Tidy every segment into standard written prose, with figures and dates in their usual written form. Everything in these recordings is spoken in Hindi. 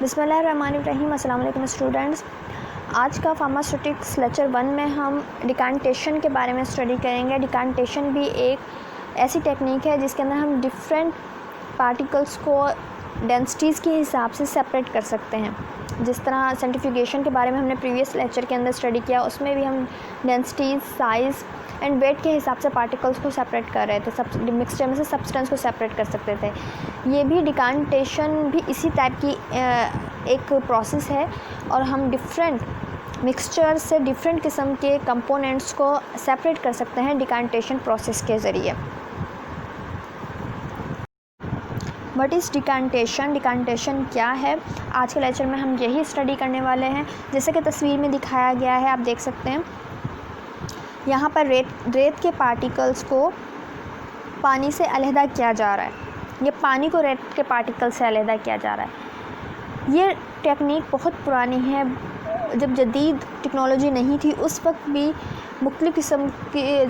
बिस्मिल्लाहिर्रहमानिर्रहीम। अस्सलाम वालेकुम स्टूडेंट्स। आज का फार्मास्यूटिक्स लेक्चर 1 में हम डिकांटेशन के बारे में स्टडी करेंगे। डिकांटेशन भी एक ऐसी टेक्निक है जिसके अंदर हम डिफरेंट पार्टिकल्स को डेंसिटीज़ के हिसाब से सेपरेट कर सकते हैं। जिस तरह सेंट्रीफ्यूगेशन के बारे में हमने प्रीवियस लेक्चर के अंदर स्टडी किया, उसमें भी हम डेंसिटीज़, साइज़ एंड वेट के हिसाब से पार्टिकल्स को सेपरेट कर रहे थे, सब मिक्सचर में से सब्सटेंस को सेपरेट कर सकते थे। ये भी डिकांटेशन भी इसी टाइप की एक प्रोसेस है और हम डिफरेंट मिक्सचर से डिफरेंट किस्म के कंपोनेंट्स को सेपरेट कर सकते हैं डिकांटेशन प्रोसेस के ज़रिए। What is डिकांटेशन? डिकांटेशन क्या है? आज के लेक्चर में हम यही स्टडी करने वाले हैं। जैसे कि तस्वीर में दिखाया गया है, आप देख सकते हैं यहाँ पर रेत के पार्टिकल्स को पानी से अलहदा किया जा रहा है। ये पानी को रेत के पार्टिकल से अलहदा किया जा रहा है। ये टेक्निक बहुत पुरानी है। जब जदीद टेक्नोलॉजी नहीं थी उस वक्त भी मुख्तलिफ़ किस्म के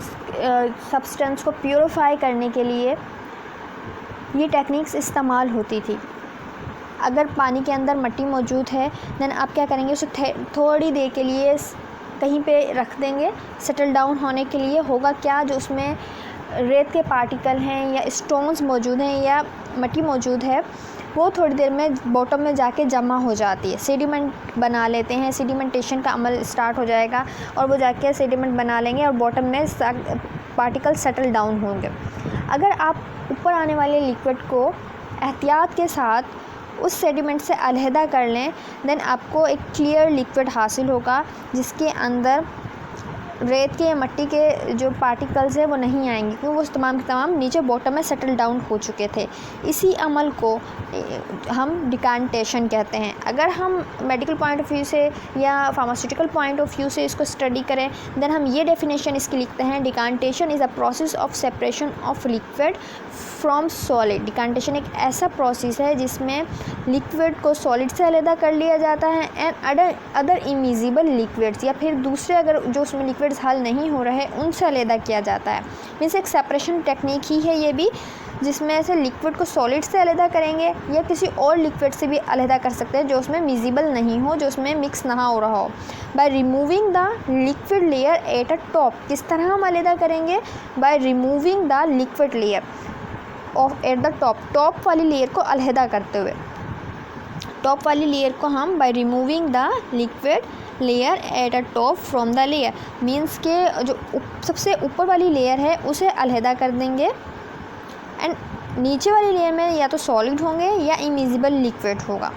सब्सटेंस को प्योरीफाई करने के लिए ये टेक्निक्स इस्तेमाल होती थी। अगर पानी के अंदर मिट्टी मौजूद है देन आप क्या करेंगे, उसे थोड़ी देर के लिए कहीं पे रख देंगे सेटल डाउन होने के लिए। होगा क्या, जो उसमें रेत के पार्टिकल हैं या स्टोन्स मौजूद हैं या मिट्टी मौजूद है, वो थोड़ी देर में बॉटम में जाके जमा हो जाती है, सेडिमेंट बना लेते हैं। सेडिमेंटेशन का अमल स्टार्ट हो जाएगा और वो जाके सेडिमेंट बना लेंगे और बॉटम में पार्टिकल सेटल डाउन होंगे। अगर आप ऊपर आने वाले लिक्विड को एहतियात के साथ उस सेडिमेंट से अलहदा कर लें देन आपको एक क्लियर लिक्विड हासिल होगा जिसके अंदर रेत के या मिट्टी के जो पार्टिकल्स हैं वो नहीं आएंगे, क्योंकि वो तमाम के तमाम नीचे बॉटम में सेटल डाउन हो चुके थे। इसी अमल को हम डिकांटेशन कहते हैं। अगर हम मेडिकल पॉइंट ऑफ व्यू से या फार्मास्यूटिकल पॉइंट ऑफ व्यू से इसको स्टडी करें देन हम ये डेफिनेशन इसकी लिखते हैं, decantation is a process of separation of liquid from solid. Decantation एक ऐसा प्रोसेस है जिसमें लिक्विड को सॉलिड से अलहदा कर लिया जाता है एंड अदर इमिजिबल लिक्विड्स, या फिर दूसरे अगर जो उसमें लिक्विड्स हल नहीं हो रहे उनसे अलहदा किया जाता है। मीन्स एक सेपरेशन टेक्निक ही है ये भी, जिसमें से लिक्विड को सॉलिड से अलहदा करेंगे या किसी और लिक्विड से भी अलहदा कर सकते हैं जो उसमें मिजिबल नहीं हो, जो उसमें मिक्स ना हो रहा हो। By removing the liquid layer at a top. किस तरह हम अलहदा करेंगे? By removing the liquid layer of at the top वाली लेयर को अलहदा करते हुए। टॉप वाली लेयर को हम by removing the liquid layer at a top from the layer, means के जो सबसे ऊपर वाली लेयर है उसे अलहदा कर देंगे एंड नीचे वाली लेयर में या तो सॉलिड होंगे या इमिजिबल लिक्विड होगा।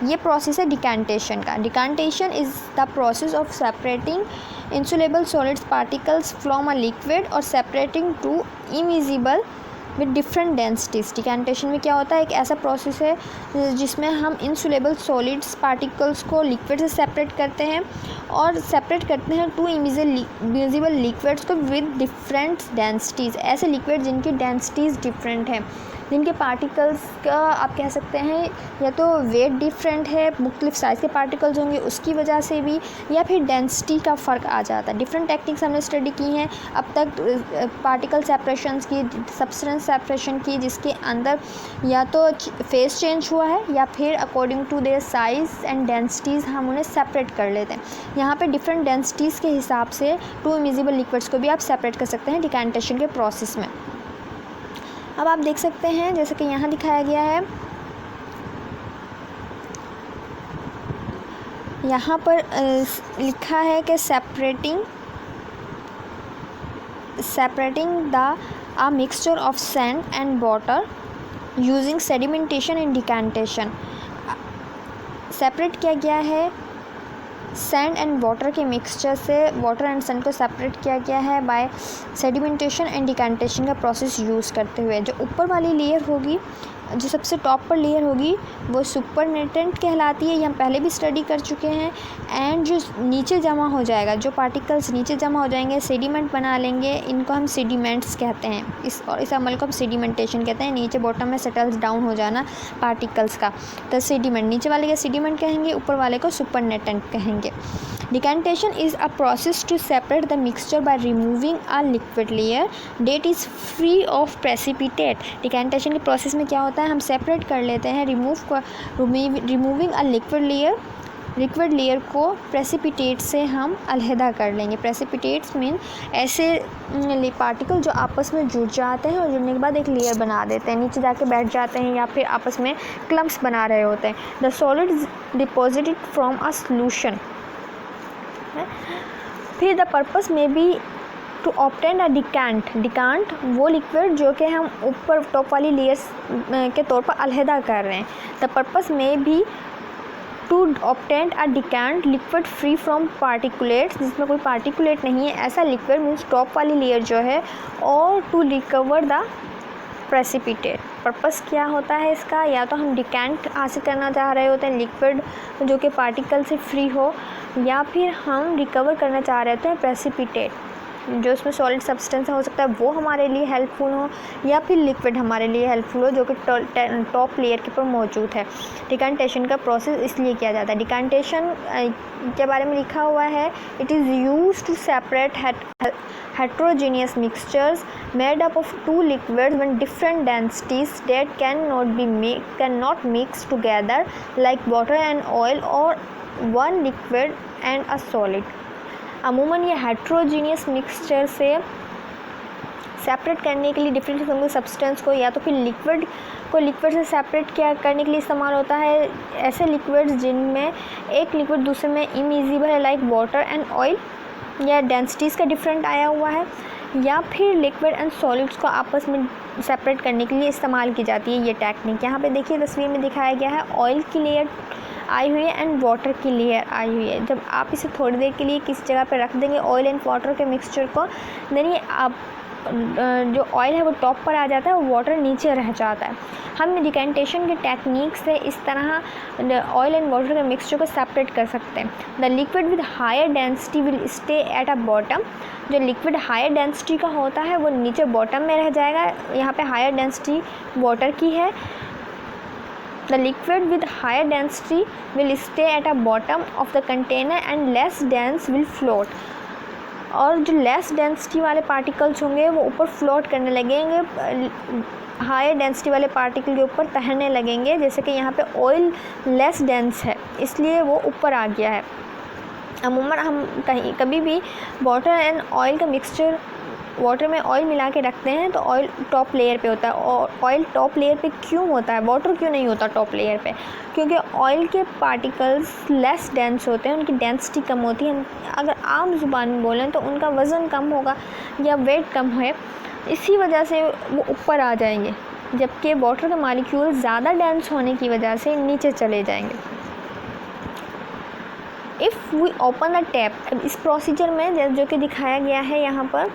ये प्रोसेस है डिकांटेशन का। Decantation is the process of separating insoluble solids particles from a liquid और separating two immiscible with different densities. Decantation में क्या होता है, एक ऐसा प्रोसेस है जिसमें हम इंसुलेबल सॉलिड्स पार्टिकल्स को लिक्विड से सेपरेट करते हैं और सेपरेट करते हैं टू इमिजिबल लिक्विड्स को विद डिफरेंट डेंसिटीज़। ऐसे लिक्विड जिनकी डेंसिटीज़ डिफरेंट हैं, जिनके पार्टिकल्स का आप कह सकते हैं या तो वेट डिफरेंट है, मुख्तलिफ साइज़ के पार्टिकल्स होंगे उसकी वजह से भी, या फिर डेंसिटी का फ़र्क आ जाता है। डिफरेंट टेक्निक्स हमने स्टडी की हैं अब तक पार्टिकल सेपरेशंस की, सब्सटेंस सेपरेशन की, जिसके अंदर या तो फेस चेंज हुआ है या फिर according to their size and densities हम उन्हें सेपरेट कर लेते हैं। यहाँ पे डिफरेंट डेंसिटीज़ के हिसाब से टू इमिजिबल लिक्विड्स को भी आप सेपरेट कर सकते हैं डिकांटेशन के प्रोसेस में। अब आप देख सकते हैं जैसे कि यहाँ दिखाया गया है, यहाँ पर लिखा है कि separating the a mixture of sand and water using sedimentation and decantation। Separate किया गया है सैंड एंड वाटर के मिक्सचर से, वाटर एंड सैंड को सेपरेट किया गया है बाय सेडिमेंटेशन एंड डिकांटेशन का प्रोसेस यूज़ करते हुए। जो ऊपर वाली लेयर होगी, जो सबसे टॉप पर लेयर होगी वो सुपरनेटेंट कहलाती है, ये हम पहले भी स्टडी कर चुके हैं। एंड जो नीचे जमा हो जाएगा, जो पार्टिकल्स नीचे जमा हो जाएंगे सेडिमेंट बना लेंगे, इनको हम सेडिमेंट्स कहते हैं। इस अमल को हम सेडिमेंटेशन कहते हैं। नीचे बॉटम में सेटल्स डाउन हो जाना पार्टिकल्स का, तो सेडिमेंट, नीचे वाले का सेडिमेंट कहेंगे, ऊपर वाले को सुपरनेटेंट कहेंगे। Decantation is a process to separate the mixture by removing a liquid layer that is free of precipitate. Decantation के प्रोसेस में क्या होता है, हम सेपरेट कर लेते हैं रिमूविंग अ लिक्विड लेयर को प्रेसिपिटेट से हम अलहदा कर लेंगे. प्रेसिपिटेट्स मीन ऐसे पार्टिकल जो आपस में जुड़ जाते हैं और जुड़ने के बाद एक लेयर बना देते हैं, नीचे जाके बैठ जाते हैं या फिर आपस में क्लम्प्स बना रहे होते हैं. The solid is deposited from a solution. फिर द पर्पस में बी टू ऑब्टेन अ डिकांट वो लिक्विड जो कि हम ऊपर टॉप वाली लेयर्स के तौर पर अलहदा कर रहे हैं. द पर्पस में भी to obtain a decant liquid free from particulates, जिसमें कोई पार्टिकुलेट नहीं है ऐसा लिक्विड मीन्स टॉप वाली लेयर जो है, और to recover the precipitate. Purpose क्या होता है इसका, या तो हम डिकांट हासिल करना चाह रहे होते हैं लिक्विड जो कि पार्टिकल से फ्री हो, या फिर हम रिकवर करना चाह रहे होते हैं प्रेसिपिटेट जो इसमें सॉलिड सब्सटेंस हो सकता है वो हमारे लिए हेल्पफुल हो, या फिर लिक्विड हमारे लिए हेल्पफुल हो जो कि टॉप लेयर के ऊपर मौजूद है. डिकांटेशन का प्रोसेस इसलिए किया जाता है. डिकांटेशन के बारे में लिखा हुआ है, it is use to separate heterogeneous mixtures made up of two liquids when different densities that cannot mix together like water and oil or one liquid and a solid. अमूमन ये हेट्रोजीनियस मिक्सचर से सेपरेट करने के लिए डिफरेंट किस्म के सब्सटेंस को, या तो फिर लिक्विड को लिक्विड से सेपरेट करने के लिए इस्तेमाल होता है. ऐसे लिक्विड्स जिनमें एक लिक्विड दूसरे में इमिजिबल है लाइक वाटर एंड ऑयल, या डेंसिटीज़ का डिफरेंट आया हुआ है, या फिर लिक्विड एंड सॉलिड्स को आपस में सेपरेट करने के लिए इस्तेमाल की जाती है ये टेक्निक. यहाँ पे देखिए तस्वीर में दिखाया गया है ऑयल की लेयर आई हुई है एंड वाटर की लेयर आई हुई है. जब आप इसे थोड़ी देर के लिए किस जगह पे रख देंगे ऑयल एंड वाटर के मिक्सचर को, देन ये आप जो ऑयल है वो टॉप पर आ जाता है और वाटर नीचे रह जाता है. हम डिकांटेशन के टेक्निक से इस तरह ऑयल एंड वाटर के मिक्सचर को सेपरेट कर सकते हैं. The liquid with higher density will stay at a bottom. जो लिक्विड हायर डेंसिटी का होता है वो नीचे बॉटम में रह जाएगा. यहाँ पे हायर डेंसिटी वाटर की है. The liquid with higher density will stay at a bottom of the container and less dense will float. और जो लेस डेंसिटी वाले पार्टिकल्स होंगे वो ऊपर फ्लोट करने लगेंगे, हायर डेंसिटी वाले पार्टिकल के ऊपर तैरने लगेंगे. जैसे कि यहाँ पे ऑयल लेस डेंस है इसलिए वो ऊपर आ गया है. अमूमन हम कभी भी वाटर एंड ऑयल का मिक्सचर वाटर में ऑयल मिला के रखते हैं तो ऑयल टॉप लेयर पे होता है. और ऑयल टॉप लेयर पे क्यों होता है, वाटर क्यों नहीं होता टॉप लेयर पे? क्योंकि ऑयल के पार्टिकल्स लेस डेंस होते हैं, उनकी डेंसिटी कम होती है. अगर आम ज़ुबान में बोलें तो उनका वज़न कम होगा या वेट कम है, इसी वजह से वो ऊपर आ जाएंगे, जबकि वाटर के मॉलिक्यूल ज़्यादा डेंस होने की वजह से नीचे चले जाएंगे. If we open the tap, अब इस प्रोसीजर में जो कि दिखाया गया है यहाँ पर,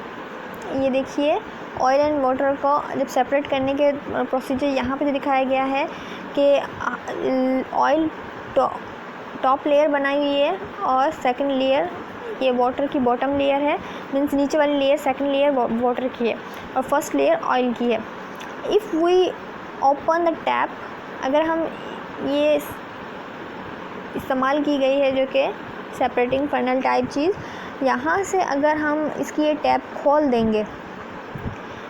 ये देखिए ऑयल एंड वाटर को जब सेपरेट करने के प्रोसीजर यहाँ पे जो दिखाया गया है कि ऑयल टॉप लेयर बनाई हुई है और सेकंड लेयर ये वाटर की बॉटम लेयर है, मीन्स नीचे वाली लेयर सेकंड लेयर वाटर की है और फर्स्ट लेयर ऑयल की है. If we open the tap, अगर हम ये इस्तेमाल की गई है जो कि सेपरेटिंग फनल टाइप चीज़, यहाँ से अगर हम इसकी ये टैप खोल देंगे,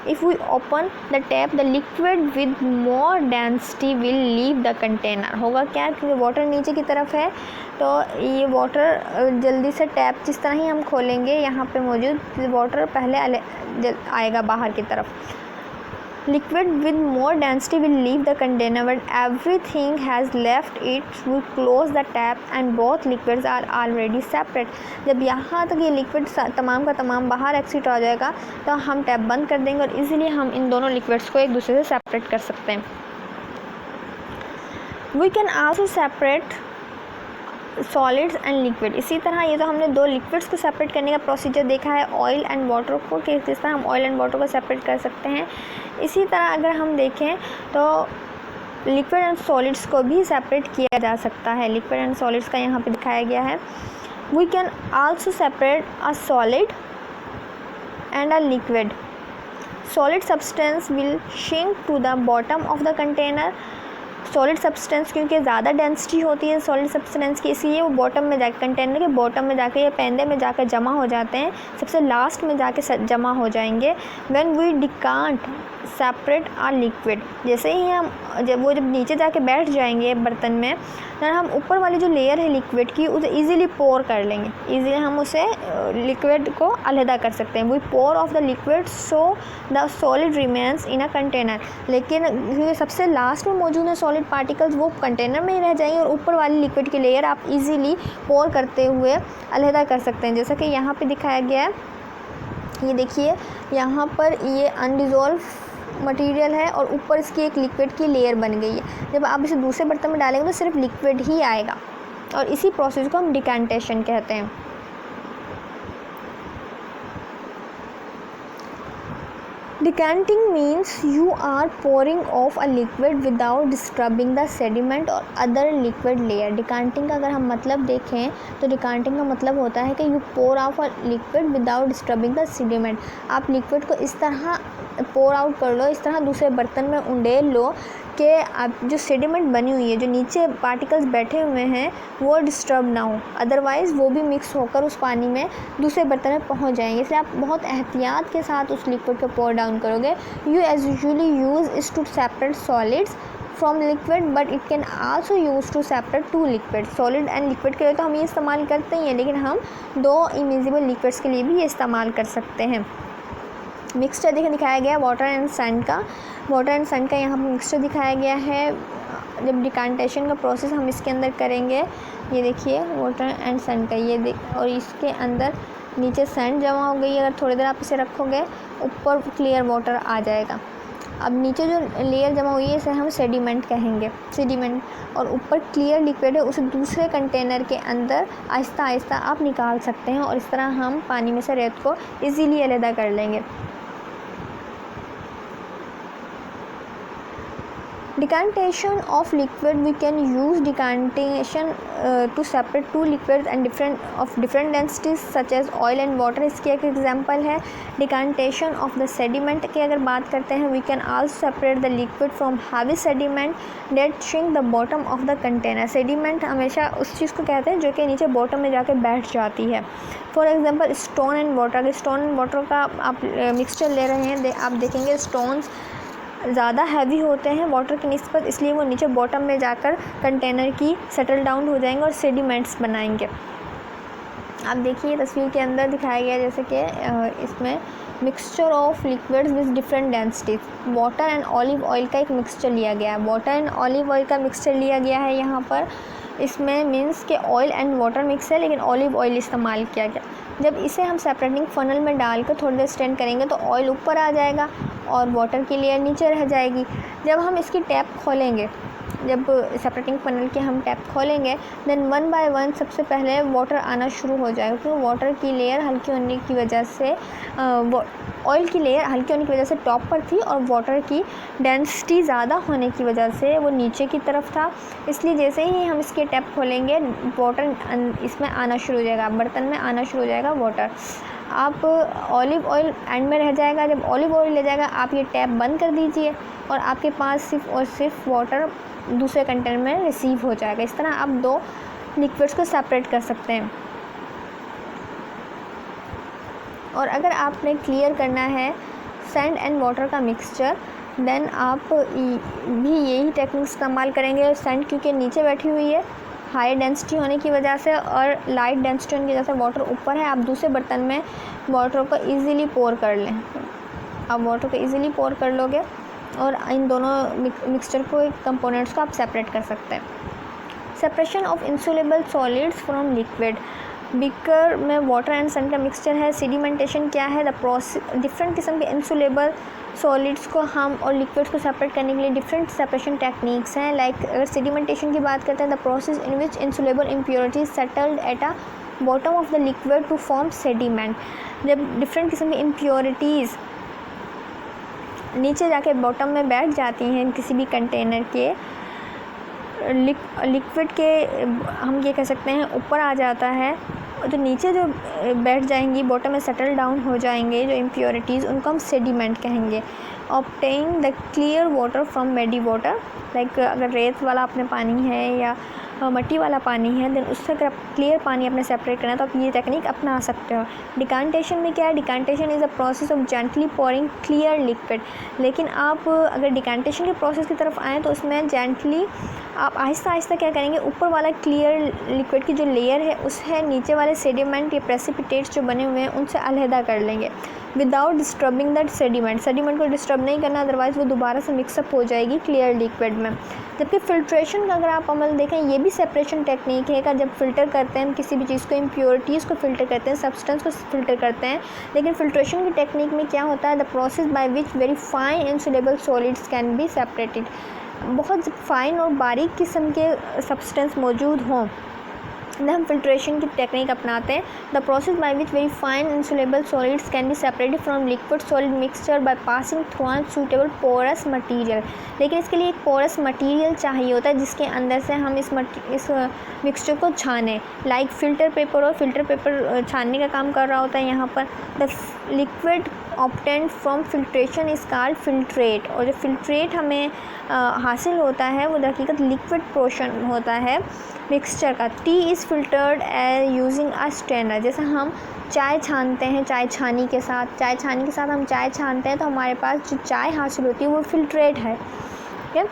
if we open the tap the liquid with more density will leave the container. होगा क्या, क्योंकि वाटर नीचे की तरफ है तो ये वाटर जल्दी से टैप जिस तरह ही हम खोलेंगे यहाँ पे मौजूद वाटर पहले आएगा बाहर की तरफ. Liquid with more density will leave the container. When everything has left it, we close the tap and both liquids are already separate. जब यहाँ तक ये लिक्विड तमाम का तमाम बाहर एक्सिट हो जाएगा तो हम टैप बंद कर देंगे और इजीली हम इन दोनों लिक्विड्स को एक दूसरे से सेपरेट कर सकते हैं. We can also separate solids and liquid. इसी तरह ये तो हमने दो लिक्विड्स को सेपरेट करने का प्रोसीजर देखा है, ऑयल एंड वाटर को, कि किस तरह हम ऑयल एंड वाटर को सेपरेट कर सकते हैं. इसी तरह अगर हम देखें तो लिक्विड एंड सॉलिड्स को भी सेपरेट किया जा सकता है. लिक्विड एंड सॉलिड्स का यहाँ पे दिखाया गया है. We can also separate a solid and a liquid. Solid substance will sink to the bottom of the container solid substance क्योंकि ज़्यादा डेंसिटी होती है सॉलिड सब्सटेंस की, इसलिए वो बॉटम में जाकर कंटेनर के बॉटम में जाकर या पेंदे में जाकर जमा हो जाते हैं, सबसे लास्ट में जाके जमा हो जाएंगे। When we decant separate are liquid, जैसे ही हम जब नीचे जाके बैठ जाएंगे बर्तन में, ना हम ऊपर वाली जो लेयर है लिक्विड की उसे इजीली पोर कर लेंगे, इजीली हम उसे लिक्विड को अलहदा कर सकते हैं। We pour off the liquid so the solid remains in a container, लेकिन सबसे लास्ट में मौजूद है सॉलिड पार्टिकल्स वो कंटेनर में ही रह जाएंगे और ऊपर वाली लिक्विड की लेयर आप इजीली पोर करते हुए अलहदा कर सकते हैं। जैसा कि यहाँ पे दिखाया गया है, ये देखिए यहाँ पर ये अनडिज़ोल्व मटेरियल है और ऊपर इसकी एक लिक्विड की लेयर बन गई है। जब आप इसे दूसरे बर्तन में डालेंगे तो सिर्फ लिक्विड ही आएगा और इसी प्रोसेस को हम डिकांटेशन कहते हैं। Decanting means you are pouring off a liquid without disturbing the sediment or other liquid layer। Decanting का अगर हम मतलब देखें तो decanting का मतलब होता है कि you pour off a liquid without disturbing the sediment। आप लिक्विड को इस तरह pour out कर लो, इस तरह दूसरे बर्तन में उंडेल लो कि आप जो सेडिमेंट बनी हुई है, जो नीचे पार्टिकल्स बैठे हुए हैं वो डिस्टर्ब ना हो, अदरवाइज़ वो भी मिक्स होकर उस पानी में दूसरे बर्तन में पहुंच जाएंगे। इसलिए आप बहुत एहतियात के साथ उस लिक्विड को पोर डाउन करोगे। You as usually use is to separate solids from liquid but it can also use to separate two liquid. Solid and liquid के लिए तो हम ये इस्तेमाल करते ही हैं, लेकिन हम दो इमिजिबल लिक्विड्स के लिए भी ये इस्तेमाल कर सकते हैं। मिक्सचर दिखाया गया है वाटर एंड सैंड का। वाटर एंड सैंड का यहाँ पर मिक्सचर दिखाया गया है। जब डिकांटेशन का प्रोसेस हम इसके अंदर करेंगे, ये देखिए वाटर एंड सैंड का ये और इसके अंदर नीचे सैंड जमा हो गई है। अगर थोड़ी देर आप इसे रखोगे ऊपर क्लियर वाटर आ जाएगा। अब नीचे जो लेयर जमा हुई है इसे हम सेडिमेंट कहेंगे, सेडिमेंट, और ऊपर क्लियर लिक्विड है उसे दूसरे कंटेनर के अंदर आहिस्ता आहिस्ता आप निकाल सकते हैं और इस तरह हम पानी में से रेत को इजीली अलहदा कर लेंगे। Decantation of liquid, we can use decantation to separate two liquids and different densities such as oil and water। इसकी एक एग्जांपल है। Decantation of the sediment की अगर बात करते हैं, we can also separate the liquid from heavy sediment that shrink the bottom of the container। sediment हमेशा उस चीज़ को कहते हैं जो कि नीचे बॉटम में जाके बैठ जाती है। For example stone and water, अगर स्टोन एंड वाटर का आप मिक्सचर ले रहे हैं, आप देखेंगे स्टोन्स ज़्यादा हैवी होते हैं वाटर की निस्बत, इसलिए वो नीचे बॉटम में जाकर कंटेनर की सेटल डाउन हो जाएंगे और सेडिमेंट्स बनाएंगे। आप देखिए तस्वीर के अंदर दिखाया गया जैसे कि इसमें mixture of liquids with different densities, water and olive oil का एक मिक्सचर लिया गया है। वाटर एंड ऑलिव ऑयल का मिक्सचर लिया गया है यहाँ पर। इसमें मीन्स के ऑयल एंड वाटर मिक्स है लेकिन ऑलिव ऑयल इस्तेमाल किया गया। जब इसे हम सेपरेटिंग फनल में डालकर थोड़ी देर स्टैंड करेंगे तो ऑयल ऊपर आ जाएगा और वाटर की लेयर नीचे रह जाएगी। जब हम इसकी टैप खोलेंगे, जब सेपरेटिंग फनल के हम टैप खोलेंगे, देन वन बाय वन सबसे पहले वाटर आना शुरू हो जाएगा, क्योंकि वाटर की लेयर हल्की होने की वजह से ऑयल की लेयर हल्की होने की वजह से टॉप पर थी और वाटर की डेंसिटी ज़्यादा होने की वजह से वो नीचे की तरफ था। इसलिए जैसे ही हम इसके टैप खोलेंगे वाटर इसमें आना शुरू हो जाएगा, बर्तन में आना शुरू हो जाएगा वाटर। आप ऑलिव ऑयल एंड में रह जाएगा। जब ऑलिव ऑयल ले जाएगा आप ये टैप बंद कर दीजिए और आपके पास सिर्फ और सिर्फ वाटर दूसरे कंटेनर में रिसीव हो जाएगा। इस तरह आप दो लिक्विड्स को सेपरेट कर सकते हैं। और अगर आपने क्लियर करना है सैंड एंड वाटर का मिक्सचर, देन आप भी यही टेक्निक इस्तेमाल करेंगे। सैंड क्योंकि नीचे बैठी हुई है हाई डेंसिटी होने की वजह से और लाइट डेंसिटी होने की वजह से वाटर ऊपर है, आप दूसरे बर्तन में वाटर को इजीली पोर कर लें। आप वाटर को इजीली पोर कर लोगे और इन दोनों मिक्सचर को कंपोनेंट्स को आप सेपरेट कर सकते हैं। Separation of insoluble solids from liquid, beaker में वाटर एंड सैंड का मिक्सचर है। सेडिमेंटेशन क्या है? द प्रोसेस, डिफरेंट किस्म के इंसुलेबल सॉलिड्स को हम और लिक्विड्स को सेपरेट करने के लिए डिफरेंट सेपरेशन टेक्निक्स हैं। लाइक अगर सेडिमेंटेशन की बात करते हैं, the process in which insoluble impurities settled at a bottom of the liquid to form sediment. जब डिफरेंट किस्म की इम्प्योरिटीज़ नीचे जाके बॉटम में बैठ जाती हैं किसी भी कंटेनर के, लिक्विड के हम ये कह सकते हैं ऊपर आ जाता है, तो नीचे जो बैठ जाएंगी बॉटम में सेटल डाउन हो जाएंगे जो इम्प्योरिटीज़, उनको हम सेडिमेंट कहेंगे। Obtain the clear water from muddy water. Like अगर रेत वाला अपने पानी है या मट्टी वाला पानी है, देन उससे अगर आप क्लियर पानी अपने सेपरेट करना है तो आप ये टेक्निक अपना सकते हो। डिकांटेशन में क्या है, decantation is a process of gently pouring clear liquid. लेकिन आप अगर डिकांटेशन के प्रोसेस की तरफ आएँ तो उसमें जेंटली आप आहिस्ता आहिस्ता क्या करेंगे, ऊपर वाला क्लियर लिक्विड की जो लेयर है उससे नीचे वाले सेडिमेंट या प्रेसिपिटेट्स जो बने हुए हैं उनसे अलहदा कर लेंगे without disturbing that sediment. Sediment को डिस्टर्ब नहीं करना, अदरवाइज़ वो दोबारा से मिक्सअप हो जाएगी क्लियर लिक्विड में। जबकि फ़िल्ट्रेशन का अगर आप अमल देखें, ये भी सेपरेशन टेक्निक है। जब फ़िल्टर करते हैं हम किसी भी चीज़ को, इम्प्योरिटीज़ को फ़िल्टर करते हैं, सब्सटेंस को फ़िल्टर करते हैं, लेकिन फ़िल्ट्रेशन की टेक्निक में क्या होता है, the process by which very fine insoluble solids can be separated. बहुत फाइन और बारीक किस्म के सब्सटेंस मौजूद हों जब हम फिल्ट्रेशन की टेक्निक अपनाते हैं। The process by which very fine insoluble solids can be separated from liquid solid mixture by passing through an suitable porous material. लेकिन इसके लिए एक पोरस मटीरियल चाहिए होता है जिसके अंदर से हम इस मिक्सचर को छानें। लाइक फ़िल्टर पेपर, और फ़िल्टर पेपर छानने का काम कर रहा होता है यहाँ पर। The liquid obtained from filtration is called filtrate. और जो फिल्ट्रेट हमें हासिल होता है वो दरहकीकत लिक्विड पोर्शन होता है मिक्सचर का। Tea is filtered as using a strainer. जैसे हम चाय छानते हैं, चाय छानी के साथ हम चाय छानते हैं तो हमारे पास जो चाय हासिल होती है वो फिल्ट्रेट है। ठीक है,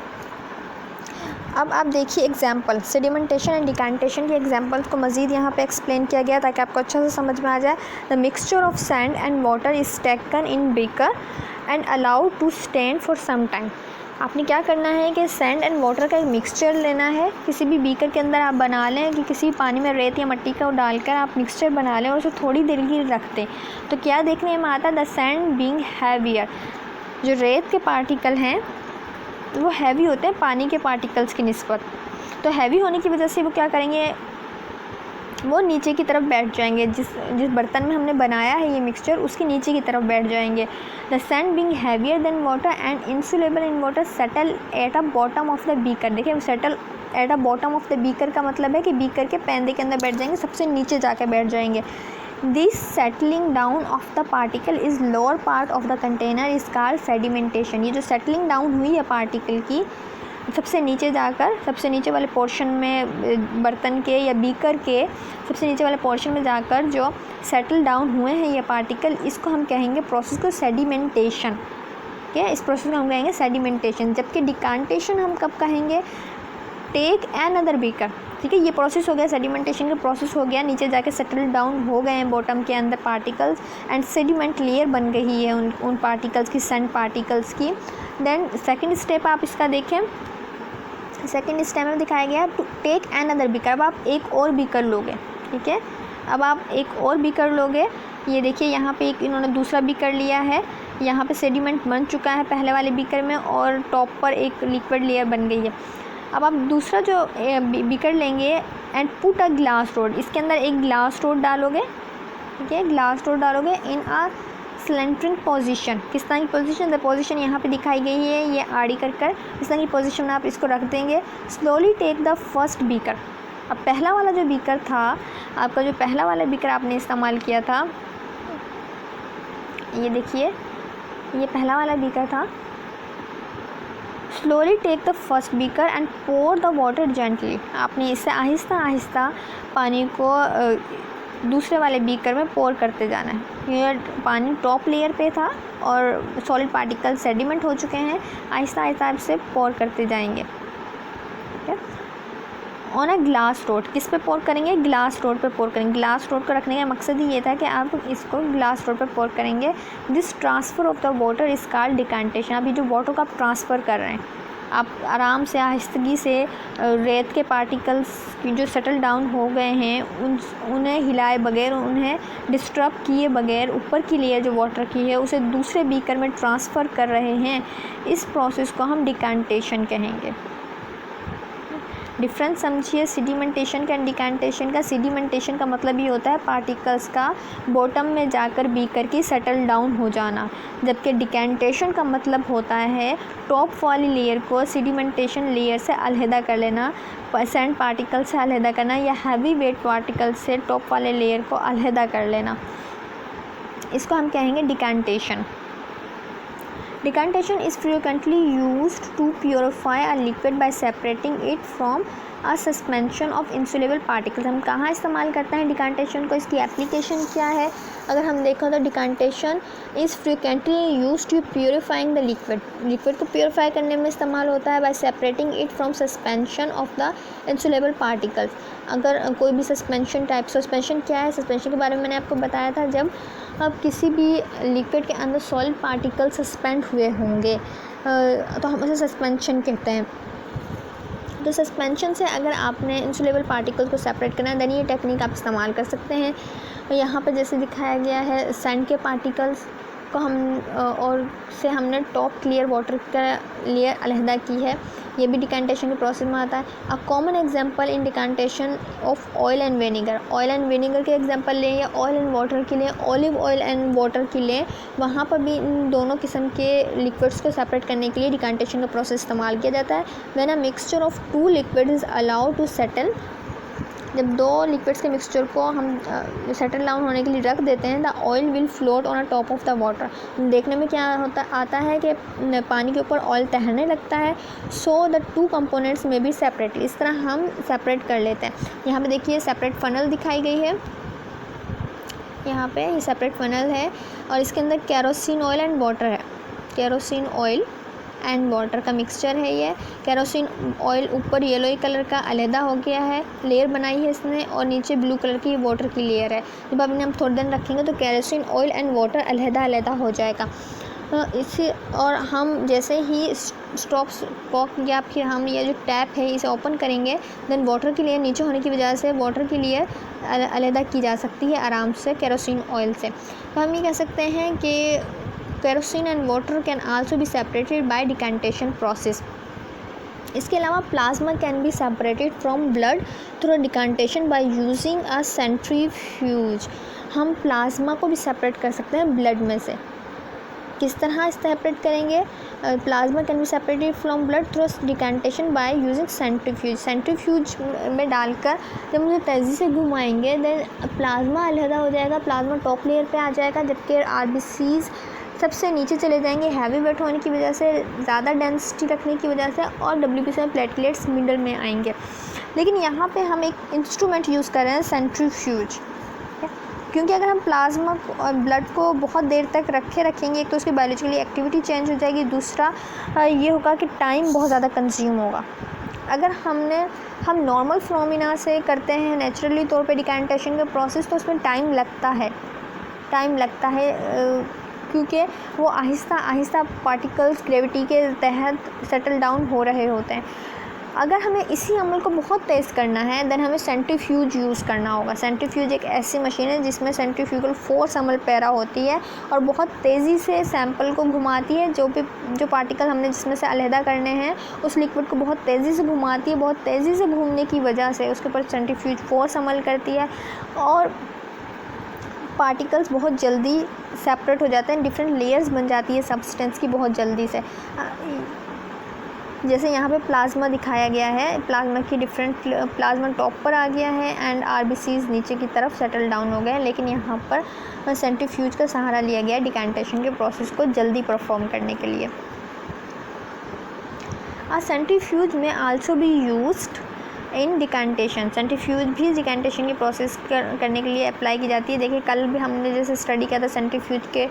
अब आप देखिए एग्जाम्पल, सेडिमेंटेशन एंड डिकांटेशन के एग्जाम्पल्स को मज़ीद यहाँ पे एक्सप्लेन किया गया ताकि आपको अच्छा से समझ में आ जाए। The mixture of sand and water is taken in beaker and allowed to stand for some time. आपने क्या करना है कि सैंड एंड वाटर का एक मिक्सचर लेना है, किसी भी बीकर के अंदर आप बना लें कि किसी पानी में रेत या मिट्टी का डालकर आप मिक्सचर बना लें और उसे थोड़ी देर के लिए रख दें। तो क्या देखने में आता है, द सैंड बीइंग हैवियर, जो रेत के पार्टिकल हैं वो हैवी होते हैं पानी के पार्टिकल्स की निस्बत। तो हैवी होने की वजह से वो क्या करेंगे, वो नीचे की तरफ बैठ जाएंगे। जिस बर्तन में हमने बनाया है ये मिक्सचर उसके नीचे की तरफ बैठ जाएंगे। The sand being heavier than water and insoluble in water settle at a bottom of the beaker. देखिए settle at a bottom of the beaker का मतलब है कि बीकर के पैंदे के अंदर बैठ जाएंगे, सबसे नीचे जाके बैठ जाएंगे। This settling down of the particle is lower part of the container is called sedimentation. ये जो सेटलिंग डाउन हुई है पार्टिकल की सबसे नीचे जाकर, सबसे नीचे वाले पोर्शन में बर्तन के या बीकर के सबसे नीचे वाले पोर्शन में जाकर जो सेटल डाउन हुए हैं ये पार्टिकल, इसको हम कहेंगे प्रोसेस को सेडिमेंटेशन। ठीक है, इस प्रोसेस को हम कहेंगे सेडिमेंटेशन। जबकि डिकांटेशन हम कब कहेंगे, टेक एन अदर बीकर। ठीक है, ये प्रोसेस हो गया, सेडिमेंटेशन का प्रोसेस हो गया, नीचे जाके सेटल डाउन हो गए हैं बॉटम के अंदर पार्टिकल्स एंड सेडिमेंट लेयर बन गई है उन पार्टिकल्स की, सैंड पार्टिकल्स की। देन सेकंड स्टेप आप इसका देखें, सेकंड स्टेप में दिखाया गया to take an other beaker. अब आप एक और बीकर लोगे। ठीक है, अब आप एक और बीकर लोगे। ये देखिए यहाँ पे एक इन्होंने दूसरा बीकर लिया है, यहाँ पे सेडिमेंट बन चुका है पहले वाले बीकर में और टॉप पर एक लिक्विड लेयर बन गई है। अब आप दूसरा जो बीकर लेंगे and put a glass rod, इसके अंदर एक ग्लास रोड डालोगे। ठीक है, ग्लास रोड डालोगे इन आ स्लेंटरिंग पोजीशन। किस तरह की पोजीशन, द पोजीशन यहाँ पे दिखाई गई है, ये आड़ी कर इस तरह की पोजीशन में आप इसको रख देंगे। Slowly take the first beaker. अब पहला वाला जो बीकर था आपका, जो पहला वाला बीकर आपने इस्तेमाल किया था, ये देखिए ये पहला वाला बीकर था। Slowly take the first beaker and pour the water gently. आपने इससे आहिस्ता आहिस्ता पानी को दूसरे वाले बीकर में पोर करते जाना है। ये पानी टॉप लेयर पे था और सॉलिड पार्टिकल सेडिमेंट हो चुके हैं, आहिस्ता आहिस्ता आप इसे पोर करते जाएंगे। ठीक है, ऑन अ ग्लास रोड, किस पे पोर करेंगे, ग्लास रोड पे पोर करेंगे। ग्लास रोड को रखने का मकसद ही ये था कि आप इसको ग्लास रोड पे पोर करेंगे। This transfer of the water is called decantation. अभी जो वाटर का आप ट्रांसफ़र कर रहे हैं, आप आराम से आहिस्तगी से रेत के पार्टिकल्स की जो सेटल डाउन हो गए हैं उन्हें हिलाए बगैर, उन्हें डिस्टर्ब किए बगैर ऊपर की लेयर जो वाटर की है उसे दूसरे बीकर में ट्रांसफ़र कर रहे हैं। इस प्रोसेस को हम डिकांटेशन कहेंगे। डिफरेंस समझिए सेडिमेंटेशन का एंड डिकांटेशन का। सेडिमेंटेशन का मतलब ये होता है पार्टिकल्स का बॉटम में जाकर बीकर की सेटल डाउन हो जाना, जबकि डिकांटेशन का मतलब होता है टॉप वाली लेयर को सेडिमेंटेशन लेयर से अलहदा कर लेना, सैंड पार्टिकल से अलहदा करना, या हैवी वेट पार्टिकल से टॉप वाले लेयर को अलहदा कर लेना। इसको हम कहेंगे decantation. Decantation is frequently used to purify a liquid by separating it from a suspension of insoluble particles. हम कहाँ इस्तेमाल करते हैं डिकैंटेशन को, इसकी एप्लीकेशन क्या है? अगर हम देखो तो decantation is frequently used to purifying the liquid को प्योरीफाई करने में इस्तेमाल होता है by separating it from suspension of the insoluble particles. अगर कोई भी सस्पेंशन टाइप, सस्पेंशन क्या है? सस्पेंशन के बारे में मैंने आपको बताया था, जब अब किसी भी लिक्विड के अंदर सॉलिड पार्टिकल सस्पेंड हुए होंगे तो हम उसे सस्पेंशन कहते हैं। तो सस्पेंशन से अगर आपने इंसुलेबल पार्टिकल्स को सेपरेट करना है देन ये टेक्निक आप इस्तेमाल कर सकते हैं। यहाँ पर जैसे दिखाया गया है सैंड के पार्टिकल्स को हम और से हमने टॉप क्लियर वाटर का लेयर अलहदा की है, ये भी डिकैंटेशन के प्रोसेस में आता है। A common example in decantation of oil and vinegar, oil and vinegar के एग्जांपल लें या ऑयल एंड वाटर के लिए, ऑलिव ऑयल एंड वाटर के लिए, वहाँ पर भी इन दोनों किस्म के लिक्विड्स को सेपरेट करने के लिए डिकैंटेशन का प्रोसेस इस्तेमाल किया जाता है। When a mixture of two liquid is allowed to settle, जब दो लिक्विड्स के मिक्सचर को हम सेटल डाउन होने के लिए रख देते हैं, the oil will float on a top of the water. देखने में क्या आता है कि पानी के ऊपर ऑयल तैरने लगता है। सो द टू कंपोनेंट्स में बी सेपरेट, इस तरह हम सेपरेट कर लेते हैं। यहाँ पे देखिए सेपरेट फनल दिखाई गई है, यहाँ पे ये सेपरेट फनल है और इसके अंदर केरोसिन ऑयल एंड वाटर है। केरोसिन ऑयल एंड वाटर का मिक्सचर है ये। केरोसिन ऑयल ऊपर येलोई कलर का अलहदा हो गया है, लेयर बनाई है इसने, और नीचे ब्लू कलर की वाटर की लेयर है। जब अब इन्हें हम थोड़ी देर रखेंगे तो केरोसिन ऑयल एंड वाटर अलहदा हो जाएगा। इसी और हम जैसे ही स्टॉप या फिर हम ये जो टैप है इसे ओपन करेंगे देन वाटर की लेयर नीचे होने की वजह से वाटर की लेयर अलहदा की जा सकती है आराम से केरोसिन ऑयल से। तो हम ये कह सकते हैं कि kerosene and water can also be separated by decantation process. इसके अलावा plasma can be separated from blood through decantation by using a centrifuge. हम प्लाज्मा को भी सेपरेट कर सकते हैं ब्लड में से। किस तरह सेपरेट करेंगे? Plasma can be separated from blood through decantation by using centrifuge. Centrifuge में डालकर जब मुझे तेज़ी से घुमाएंगे देन प्लाज्मा अलहदा हो जाएगा, प्लाज्मा टॉप लेयर पे आ जाएगा, जबकि आरबीसीज सबसे नीचे चले जाएंगे हैवी वेट होने की वजह से, ज़्यादा डेंसिटी रखने की वजह से, और डब्ल्यूबीसी में प्लेटलेट्स मिडल में आएंगे। लेकिन यहाँ पे हम एक इंस्ट्रूमेंट यूज़ कर रहे हैं सेंट्रीफ्यूज, क्योंकि अगर हम प्लाज्मा और ब्लड को बहुत देर तक रखेंगे, एक तो उसकी बायोलॉजिकली एक्टिविटी चेंज हो जाएगी, दूसरा ये होगा कि टाइम बहुत ज़्यादा कंज्यूम होगा। अगर हम नॉर्मल फिनोमेना से करते हैं नेचुरली तौर पे डिकैंटेशन का प्रोसेस, तो उसमें टाइम लगता है क्योंकि वो आहिस्ता आहिस्ता पार्टिकल्स ग्रेविटी के तहत सेटल डाउन हो रहे होते हैं। अगर हमें इसी अमल को बहुत तेज़ करना है देन हमें सेंट्रीफ्यूज यूज़ करना होगा। सेंट्रीफ्यूज एक ऐसी मशीन है जिसमें सेंट्रीफ्यूगल फोर्स अमल पैरा होती है और बहुत तेज़ी से सैंपल को घुमाती है। जो पार्टिकल हमने जिसमें से अलहदा करने हैं उस लिक्विड को बहुत तेज़ी से घुमाती है। बहुत तेज़ी से घूमने की वजह से उसके ऊपर सेंट्रीफ्यूज फोर्स अमल करती है और पार्टिकल्स बहुत जल्दी सेपरेट हो जाते हैं, डिफरेंट लेयर्स बन जाती है सब्सटेंस की बहुत जल्दी से। जैसे यहाँ पे प्लाज्मा दिखाया गया है, प्लाज्मा टॉप पर आ गया है एंड आरबीसीज नीचे की तरफ सेटल डाउन हो गए हैं, लेकिन यहाँ पर सेंट्रीफ्यूज का सहारा लिया गया है डिकैंटेशन के प्रोसेस को जल्दी परफॉर्म करने के लिए। सेंट्रीफ्यूज में also be used in decantation. Centrifuge भी डिकैंटेशन की प्रोसेस करने के लिए अप्लाई की जाती है। देखिए कल भी हमने जैसे स्टडी किया था सेंट्रीफ्यूज के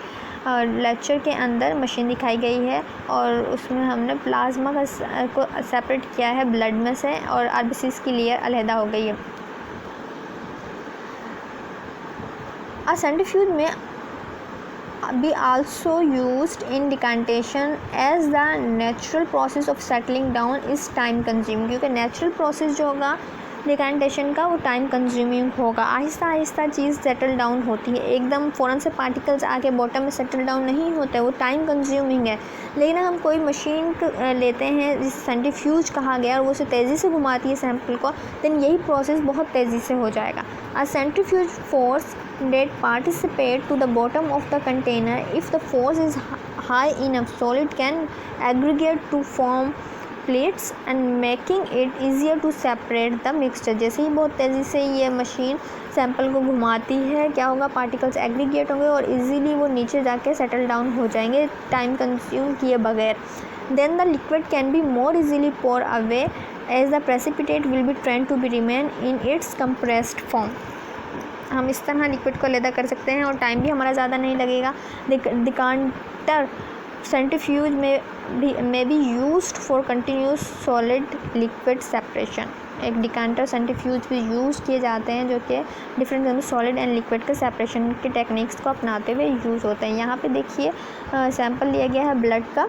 लेक्चर के अंदर मशीन दिखाई गई है और उसमें हमने प्लाज्मा को सेपरेट किया है ब्लड में से और आरबीसीज की लेयर अलहदा हो गई है। सेंट्रीफ्यूज में be also used in decantation as the natural process of settling down is time consuming, क्योंकि नेचुरल प्रोसेस जो होगा डिकैंटेशन का वो टाइम कंज्यूमिंग होगा। आहिस्ता आहिस्ता चीज़ सेटल डाउन होती है, एकदम फ़ौरन से पार्टिकल्स आके बॉटम में सेटल डाउन नहीं होते, वो टाइम कंज्यूमिंग है। लेकिन हम कोई मशीन लेते हैं जिसे सेंट्रीफ्यूज कहा गया और वो उसे तेज़ी से घुमाती है सैंपल को, देन यही प्रोसेस बहुत तेज़ी से हो जाएगा। A centrifuge force that participate to the bottom of the container, if the force is high enough solid can aggregate to form plates and making it easier to separate the mixture. जैसे ही बहुत तेज़ी से ये मशीन सैंपल को घुमाती है, क्या होगा, पार्टिकल्स एग्रीगेट होंगे और इजीली वो नीचे जाके सेटल डाउन हो जाएंगे टाइम कंज्यूम किए बगैर। Then the liquid can be more easily pour away as the precipitate will be trend to be remain in its compressed form. हम इस तरह लिक्विड को अलग कर सकते हैं और टाइम भी हमारा ज़्यादा नहीं लगेगा। डिकांटर सेंट्रीफ्यूज में be used for continuous solid liquid separation. एक डिकांटर सेंट्रीफ्यूज भी यूज़ किए जाते हैं जो कि डिफरेंट सॉलिड एंड लिक्विड के सेपरेशन के टेक्निक्स को अपनाते हुए यूज़ होते हैं। यहाँ पे देखिए सैंपल लिया गया है ब्लड का।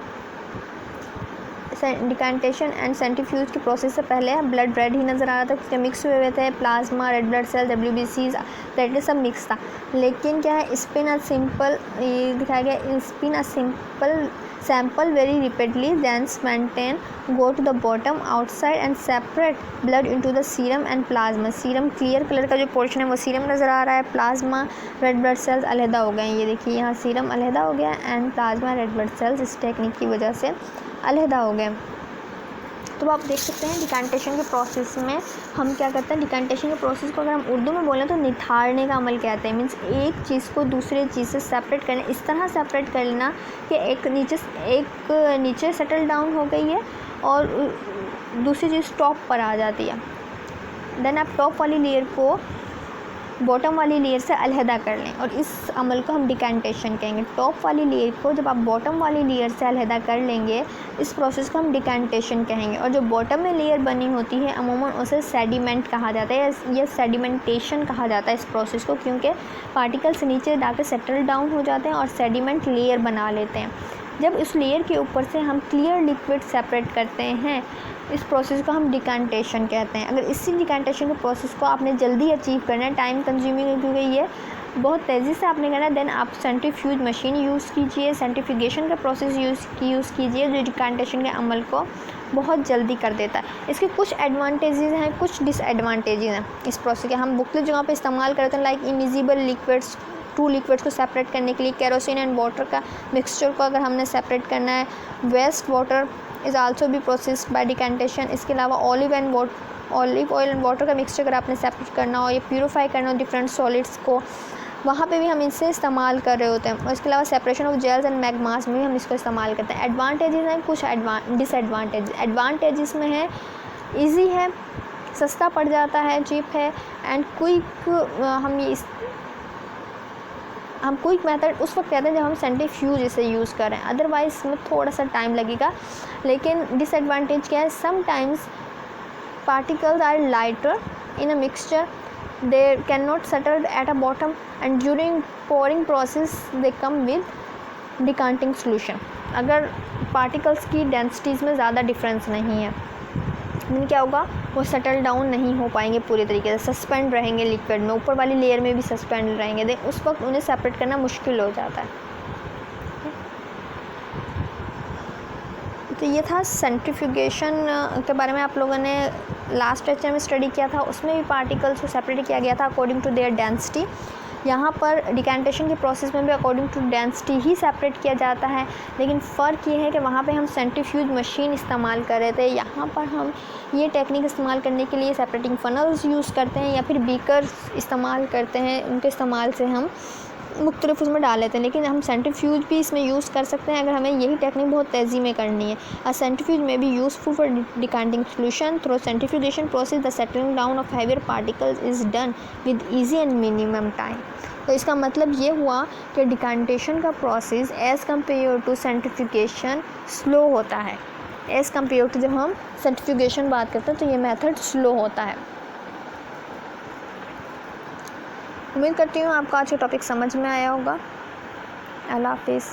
डिकांटेशन एंड सेंट्रीफ्यूज के प्रोसेस से पहले ब्लड रेड ही नज़र आ रहा था क्योंकि मिक्स हुए थे, plasma, red blood cell, WBCs, platelet सब मिक्स था। लेकिन क्या है, स्पिन अ सिंपल, ये दिखाया गया, spin a simple sample very repeatedly dense maintain go to the bottom outside and separate blood into the serum and plasma. Serum clear colour का जो पोर्शन है वो सीरम नज़र आ रहा है, प्लाज्मा, रेड ब्लड सेल्स अलहदा हो गए हैं। ये देखिए यहाँ सीरम अलहदा हो गया and plasma, red blood cells इस टेक्निक की वजह से अलहदा हो गए। तो आप देख सकते हैं डिकांटेशन के प्रोसेस में हम क्या करते हैं, डिकांटेशन के प्रोसेस को अगर हम उर्दू में बोलें तो निथारने का अमल कहते हैं। मीन्स एक चीज़ को दूसरे चीज़ से सेपरेट करना, इस तरह सेपरेट कर लेना कि एक नीचे सेटल डाउन हो गई है और दूसरी चीज़ टॉप पर आ जाती है। देन आप टॉप वाली लेयर को बॉटम वाली लेयर से अलहदा कर लें और इस अमल को हम डिकांटेशन कहेंगे। टॉप वाली लेयर को जब आप बॉटम वाली लेयर से अलहदा कर लेंगे, इस प्रोसेस को हम डिकांटेशन कहेंगे। और जो बॉटम में लेयर बनी होती है अमूमन उसे सेडिमेंट कहा जाता है या सेडिमेंटेशन कहा जाता है इस प्रोसेस को, क्योंकि पार्टिकल्स नीचे जाकर सेटल डाउन हो जाते हैं और सेडिमेंट लेयर बना लेते हैं। जब इस लेयर के ऊपर से हम क्लियर लिक्विड सेपरेट करते हैं, इस प्रोसेस को हम डिकांटेशन कहते हैं। अगर इसी डिकांटेशन के प्रोसेस को आपने जल्दी अचीव करना है, टाइम कंज्यूमिंग है क्योंकि ये बहुत तेज़ी से आपने करना है, देन आप सेंट्रीफ्यूज मशीन यूज़ कीजिए, सेंट्रीफ्यूगेशन का प्रोसेस यूज़ कीजिए जो डिकांटेशन के अमल को बहुत जल्दी कर देता है। इसके कुछ एडवांटेजेस हैं, कुछ डिसएडवांटेजेस हैं इस प्रोसेस के। हम बुकलेट जगह पे इस्तेमाल करते हैं, like immiscible liquids, two liquids को सेपरेट करने के लिए केरोसिन एंड वाटर का मिक्सचर को अगर हमने सेपरेट करना है, waste water is also be processed by decantation. इसके अलावा ऑलिव ऑयल एंड वाटर का मिक्सचर अगर आपने सेपरेट करना हो या प्यूरीफाई करना हो डिफरेंट सॉलिड्स को, वहाँ पे भी हम इनसे इस्तेमाल कर रहे होते हैं। और इसके अलावा सेपरेशन ऑफ जेल्स एंड मैग्मास में भी हम इसको इस्तेमाल करते हैं। एडवांटेजेस हैं, कुछ डिसएडवांटेज। एडवांटेजेस में है ईजी है, सस्ता पड़ जाता है, चीप है एंड क्विक। हम क्विक मेथड उस वक्त कहते हैं जब हम सेंट्रीफ्यूज इसे यूज़ करें, अदरवाइज इसमें थोड़ा सा टाइम लगेगा। लेकिन डिसएडवांटेज क्या है, sometimes particles are lighter in a mixture, they cannot settle at a bottom and during pouring process they come with decanting solution। अगर पार्टिकल्स की डेंसिटीज़ में ज़्यादा डिफरेंस नहीं है, क्या होगा, वो सेटल डाउन नहीं हो पाएंगे पूरी तरीके से, सस्पेंड रहेंगे लिक्विड में, ऊपर वाली लेयर में भी सस्पेंड रहेंगे, देन उस वक्त उन्हें सेपरेट करना मुश्किल हो जाता है। तो ये था सेंट्रीफ्यूगेशन के बारे में। आप लोगों ने लास्ट लेक्चर में स्टडी किया था, उसमें भी पार्टिकल्स को सेपरेट किया गया था अकॉर्डिंग टू देयर डेंसिटी। यहाँ पर डिकांटेशन के प्रोसेस में भी अकॉर्डिंग टू डेंसिटी ही सेपरेट किया जाता है, लेकिन फ़र्क ये है कि वहाँ पे हम सेंट्रीफ्यूज मशीन इस्तेमाल कर रहे थे, यहाँ पर हम ये टेक्निक इस्तेमाल करने के लिए सेपरेटिंग फनल्स यूज़ करते हैं या फिर बीकर इस्तेमाल करते हैं। उनके इस्तेमाल से हम मुख्तलिफ उसमें डाल लेते हैं, लेकिन हम सेंट्रीफ्यूज भी इसमें यूज़ कर सकते हैं अगर हमें यही टेक्निक बहुत तेज़ी में करनी है। अ सेंट्रीफ्यूज में be useful for decanting solution through centrifugation process the settling down of heavier particles is done with easy and minimum time. तो इसका मतलब ये हुआ कि डिकांटेशन का process as compare to centrifugation slow होता है। एज़ कम्पेयर टू जब हम सेंट्रीफ्यूगेशन बात करते हैं तो ये मेथड स्लो होता है। उम्मीद करती हूँ आपको आज का टॉपिक समझ में आया होगा। अल्लाह हाफिज़।